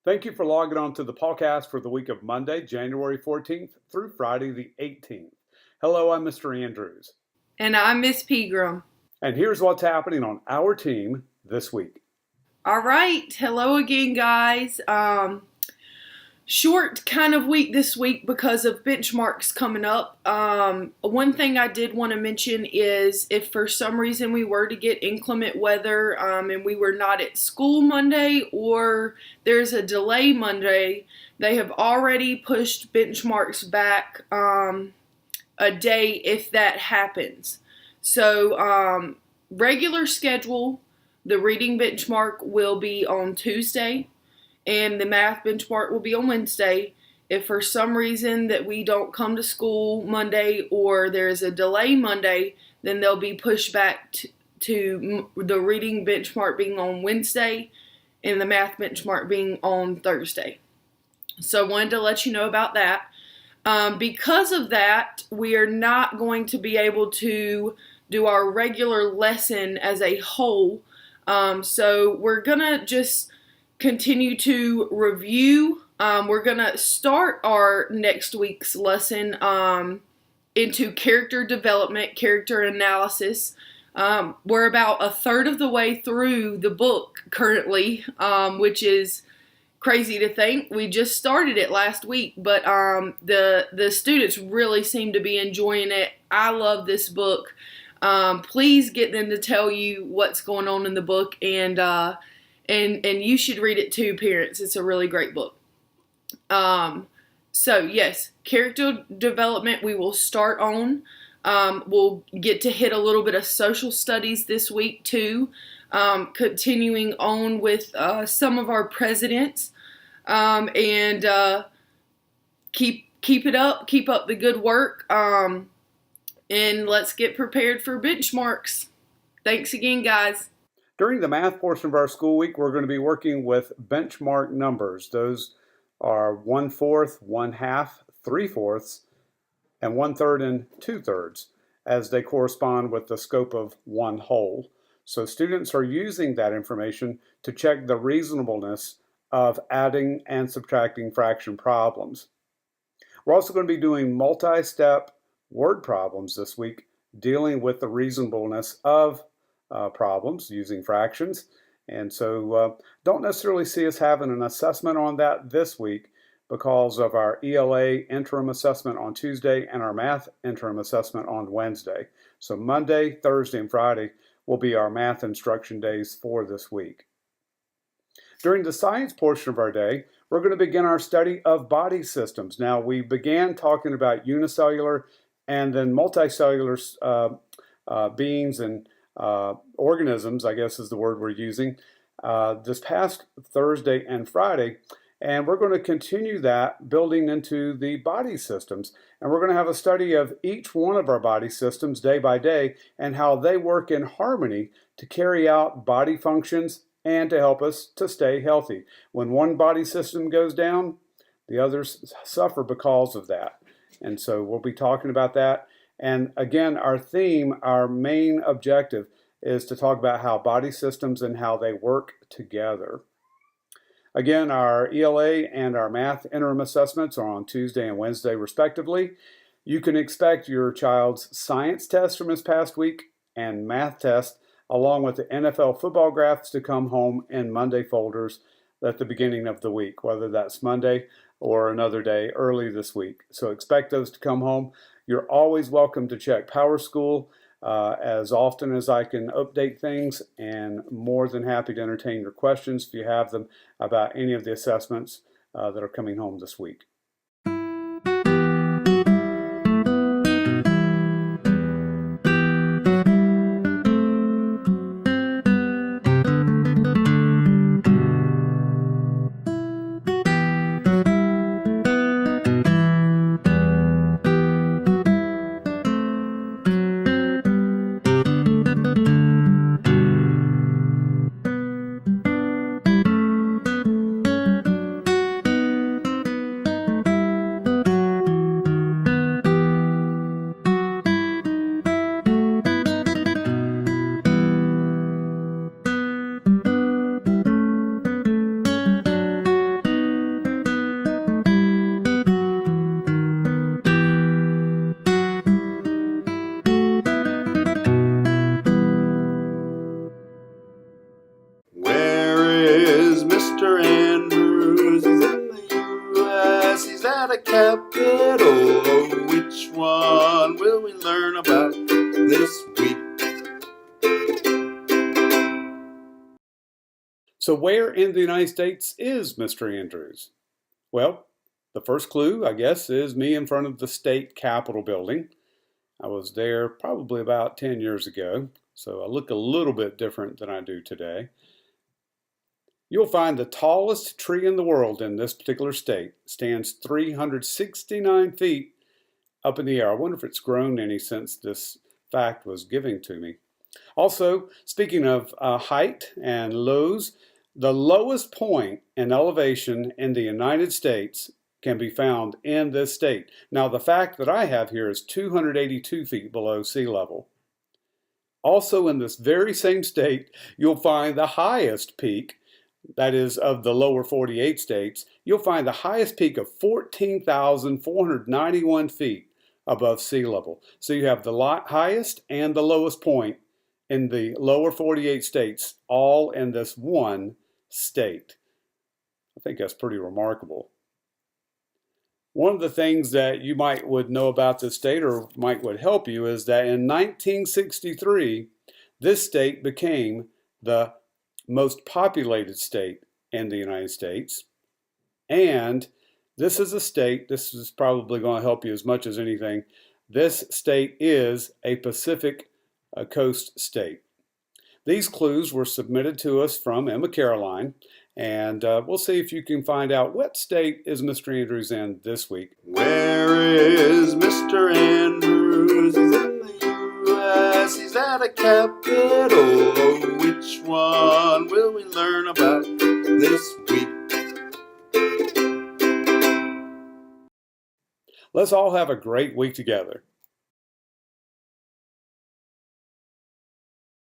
Thank you for logging on to the PawCast for the week of Monday, January 14th through Friday the 18th. Hello, I'm Mr. Andrews. And I'm Miss Pegram. And here's what's happening on our team this week. All right. Hello again, guys. Short kind of week this week because of benchmarks coming up. One thing I did want to mention is if for some reason we were to get inclement weather and we were not at school Monday or there's a delay Monday, they have already pushed benchmarks back a day if that happens. So regular schedule, the reading benchmark will be on Tuesday. And the math benchmark will be on Wednesday. If for some reason that we don't come to school Monday or there's a delay Monday, then they'll be pushed back to the reading benchmark being on Wednesday and the math benchmark being on Thursday. So I wanted to let you know about that. Because of that, we are not going to be able to do our regular lesson as a whole. So we're going to just continue to review. We're going to start our next week's lesson into character development, character analysis. We're about a third of the way through the book currently, which is crazy to think. We just started it last week, but the students really seem to be enjoying it. I love this book. Please get them to tell you what's going on in the book, and you should read it too, parents. It's a really great book. So yes, character development we will start on. We'll get to hit a little bit of social studies this week too. Continuing on with some of our presidents. And keep it up. Keep up the good work. And let's get prepared for benchmarks. Thanks again, guys. During the math portion of our school week, we're going to be working with benchmark numbers. Those are 1/4, 1/2, 3/4, and 1/3 and 2/3, as they correspond with the scope of one whole. So students are using that information to check the reasonableness of adding and subtracting fraction problems. We're also going to be doing multi-step word problems this week, dealing with the reasonableness of problems using fractions. And so don't necessarily see us having an assessment on that this week because of our ELA interim assessment on Tuesday and our math interim assessment on Wednesday. So Monday, Thursday, and Friday will be our math instruction days for this week. During the science portion of our day, we're going to begin our study of body systems. Now, we began talking about unicellular and then multicellular beings and organisms, I guess is the word we're using, this past Thursday and Friday. And we're going to continue that building into the body systems. And we're going to have a study of each one of our body systems day by day and how they work in harmony to carry out body functions and to help us to stay healthy. When one body system goes down, the others suffer because of that. And so we'll be talking about that. And again, our theme, our main objective is to talk about how body systems and how they work together. Again, our ELA and our math interim assessments are on Tuesday and Wednesday respectively. You can expect your child's science test from this past week and math test along with the NFL football graphs to come home in Monday folders at the beginning of the week, whether that's Monday or another day early this week. So expect those to come home. You're always welcome to check PowerSchool as often as I can update things, and more than happy to entertain your questions if you have them about any of the assessments that are coming home this week. So where in the United States is Mr. Andrews? Well, the first clue, I guess, is me in front of the state capitol building. I was there probably about 10 years ago, so I look a little bit different than I do today. You'll find the tallest tree in the world in this particular state stands 369 feet up in the air. I wonder if it's grown any since this fact was given to me. Also, speaking of height and lows, the lowest point in elevation in the United States can be found in this state. Now, the fact that I have here is 282 feet below sea level. Also, in this very same state, you'll find the highest peak, that is of the lower 48 states, you'll find the highest peak of 14,491 feet above sea level. So you have the highest and the lowest point in the lower 48 states, all in this one state. I think that's pretty remarkable. One of the things that you would know about this state or would help you is that in 1963, this state became the most populated state in the United States. And this is a state, this is probably going to help you as much as anything, this state is a Pacific coast state. These clues were submitted to us from Emma Caroline, and we'll see if you can find out what state is Mr. Andrews in this week. Where is Mr. Andrews? He's in the U.S., he's at a capital. Oh, which one will we learn about this week? Let's all have a great week together.